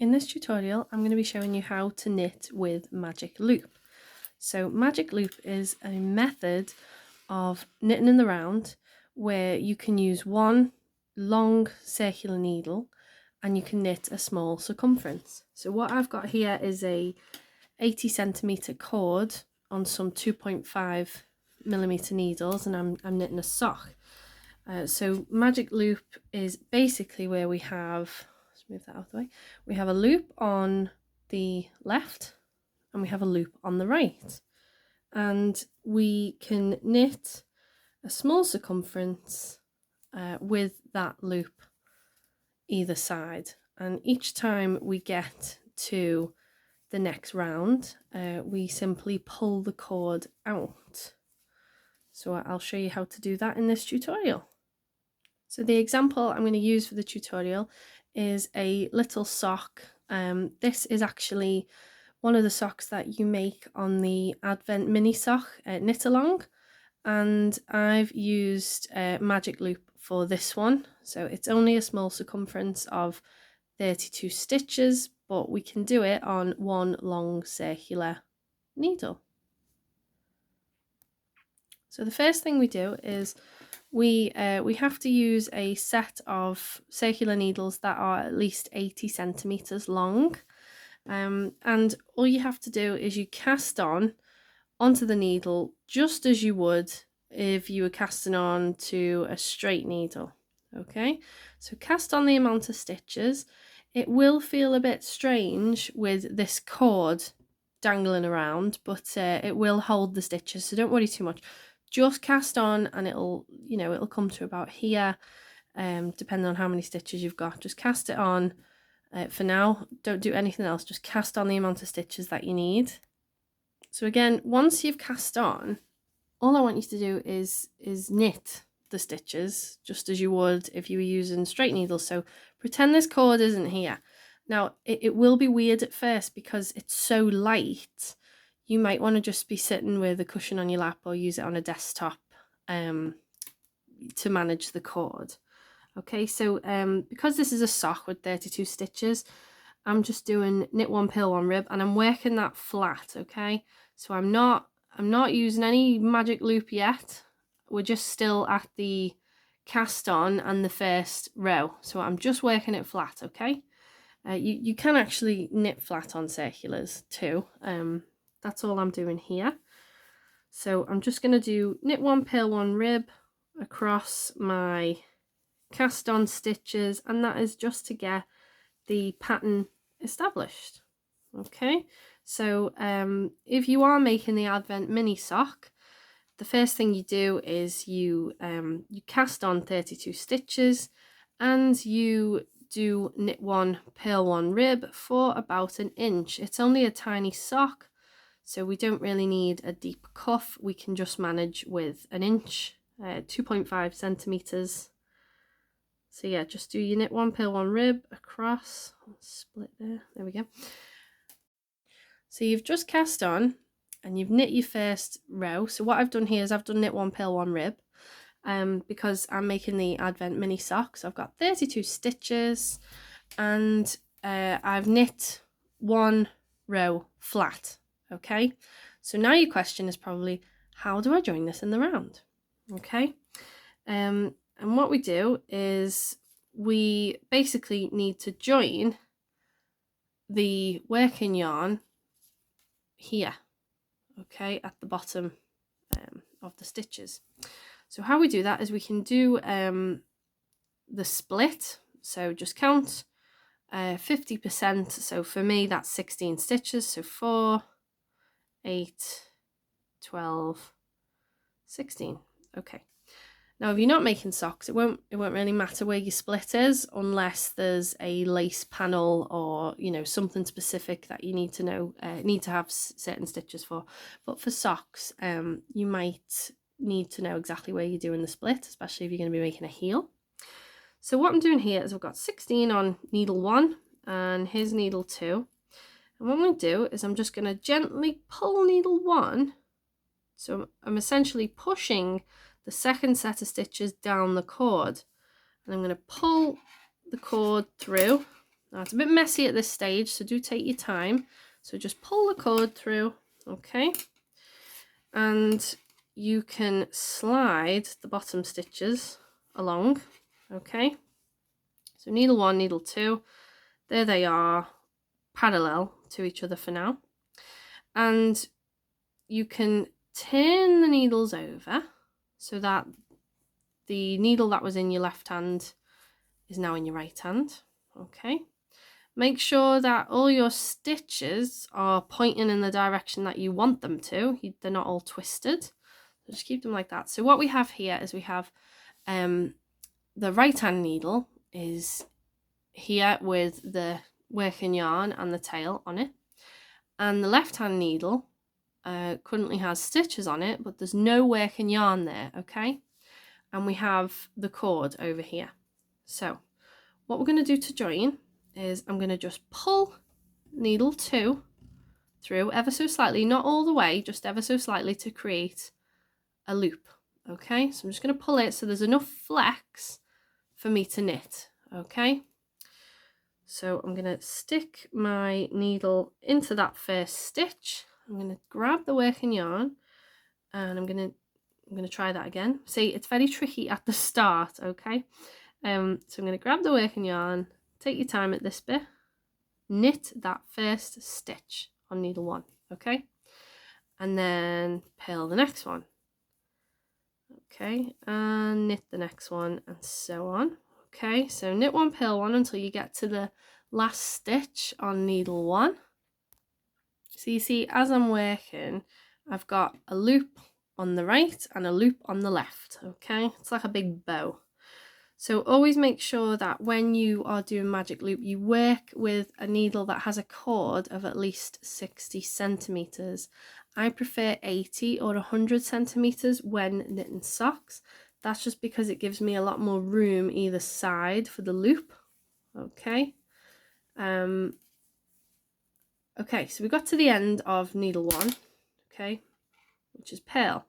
In this tutorial, I'm going to be showing you how to knit with Magic Loop. So Magic Loop is a method of knitting in the round where you can use one long circular needle and you can knit a small circumference. So what I've got here is a 80 centimeter cord on some 2.5 millimeter needles, and I'm knitting a sock. So Magic Loop is basically where we have, let's move that out of the way, we have a loop on the left and we have a loop on the right, and we can knit a small circumference with that loop either side, and each time we get to the next round we simply pull the cord out. So I'll show you how to do that in this tutorial. So the example I'm going to use for the tutorial is a little sock. This is actually one of the socks that you make on the Advent mini sock knit along, and I've used Magic Loop for this one. So it's only a small circumference of 32 stitches, but we can do it on one long circular needle. So the first thing we do is we have to use a set of circular needles that are at least 80 centimeters long, and all you have to do is you cast onto the needle just as you would if you were casting on to a straight needle. Okay, so cast on the amount of stitches. It will feel a bit strange with this cord dangling around, but it will hold the stitches, so don't worry too much. Just cast on and it'll come to about here, depending on how many stitches you've got. Just cast it on for now. Don't do anything else, just cast on the amount of stitches that you need. So again, once you've cast on, all I want you to do is knit the stitches just as you would if you were using straight needles. So pretend this cord isn't here. Now it will be weird at first because it's so light. You might want to just be sitting with a cushion on your lap or use it on a desktop to manage the cord. Okay, so because this is a sock with 32 stitches, I'm just doing knit one, purl one, rib, and I'm working that flat. Okay, so I'm not using any Magic Loop yet. We're just still at the cast on and the first row, so I'm just working it flat. Okay, you can actually knit flat on circulars too. That's all I'm doing here. So I'm just going to do knit one, purl one, rib across my cast on stitches, and that is just to get the pattern established. Okay, so if you are making the Advent mini sock, the first thing you do is you cast on 32 stitches and you do knit one, purl one, rib for about an inch. It's only a tiny sock, so we don't really need a deep cuff. We can just manage with an inch, 2.5 centimeters. So yeah, just do your knit one, purl one, rib across. Split there we go. So you've just cast on and you've knit your first row. So what I've done here is I've done knit one, purl one, rib, because I'm making the Advent mini sock. So I've got 32 stitches and I've knit one row flat. Okay, so now your question is probably, how do I join this in the round? Okay, and what we do is we basically need to join the working yarn here, okay, at the bottom of the stitches. So how we do that is we can do the split. So just count 50%. So for me that's 16 stitches. So 4, 8, 12, 16. Okay. Now if you're not making socks, it won't really matter where your split is unless there's a lace panel or something specific that you need to know, need to have certain stitches for. But for socks, you might need to know exactly where you're doing the split, especially if you're going to be making a heel. So what I'm doing here is I've got 16 on needle 1 and here's needle 2. And what I'm going to do is I'm just going to gently pull needle 1. So I'm essentially pushing the second set of stitches down the cord, and I'm going to pull the cord through. Now it's a bit messy at this stage, so do take your time. So just pull the cord through, okay? And you can slide the bottom stitches along, okay? So needle 1, needle 2, there they are, parallel to each other for now. And you can turn the needles over so that the needle that was in your left hand is now in your right hand, okay? Make sure that all your stitches are pointing in the direction that you want them to. They're not all twisted. So just keep them like that. So what we have here is we have the right hand needle is here with the working yarn and the tail on it. And the left hand needle currently has stitches on it, but there's no working yarn there, okay? And we have the cord over here. So what we're going to do to join is I'm going to just pull needle 2 through ever so slightly, not all the way, just ever so slightly to create a loop, okay? So I'm just going to pull it so there's enough flex for me to knit, okay? So I'm going to stick my needle into that first stitch. I'm going to grab the working yarn and I'm going to try that again. See, it's very tricky at the start, okay? So I'm going to grab the working yarn, take your time at this bit, knit that first stitch on needle 1, okay? And then purl the next one, okay? And knit the next one and so on, okay? So knit 1, purl 1 until you get to the last stitch on needle 1. So you see, as I'm working, I've got a loop on the right and a loop on the left, okay? It's like a big bow. So always make sure that when you are doing magic loop, you work with a needle that has a cord of at least 60 centimeters. I prefer 80 or 100 centimeters when knitting socks. That's just because it gives me a lot more room either side for the loop, okay? Okay, so we got to the end of needle 1, okay, which is purl.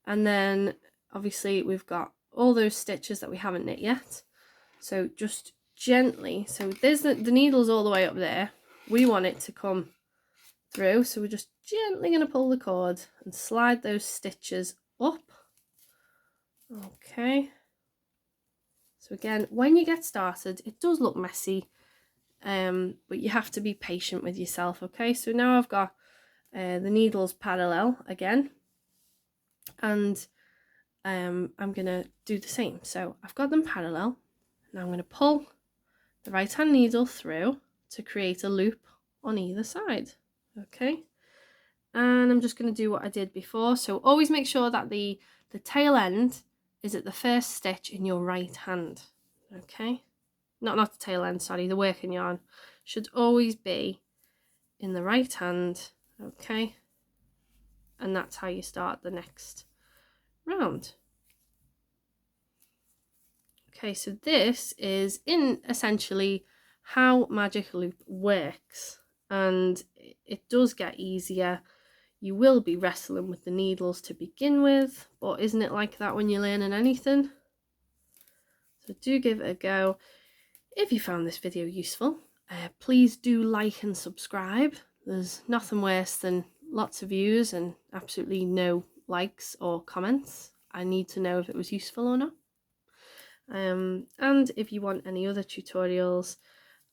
And then obviously we've got all those stitches that we haven't knit yet. So just gently, so there's the needle's all the way up there. We want it to come through, so we're just gently going to pull the cord and slide those stitches up. Okay. So again, when you get started, it does look messy, but you have to be patient with yourself, okay? So now I've got the needles parallel again, and I'm going to do the same. So I've got them parallel. Now I'm going to pull the right hand needle through to create a loop on either side, okay? And I'm just going to do what I did before. So always make sure that the tail end is at the first stitch in your right hand, okay? Not the tail end, sorry, the working yarn should always be in the right hand, okay? And that's how you start the next round. Okay, so this is in essentially how magic loop works, and it does get easier. You will be wrestling with the needles to begin with, but isn't it like that when you're learning anything? So do give it a go. If you found this video useful, please do like and subscribe. There's nothing worse than lots of views and absolutely no likes or comments. I need to know if it was useful or not. And if you want any other tutorials,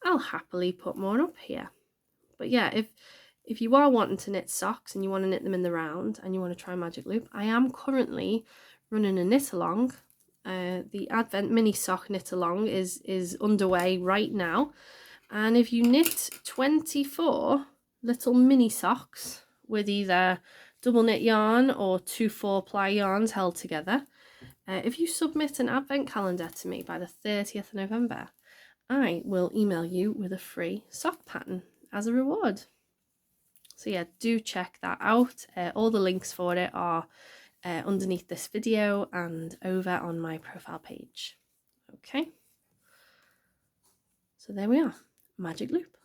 I'll happily put more up here. But yeah, if you are wanting to knit socks and you want to knit them in the round and you want to try magic loop, I am currently running a knit along. The Advent mini sock knit along is underway right now, and if you knit 24 little mini socks with either double knit yarn or 2 4-ply yarns held together, if you submit an advent calendar to me by the 30th of November, I will email you with a free sock pattern as a reward. So yeah, do check that out. All the links for it are underneath this video and over on my profile page. Okay, so there we are, magic loop.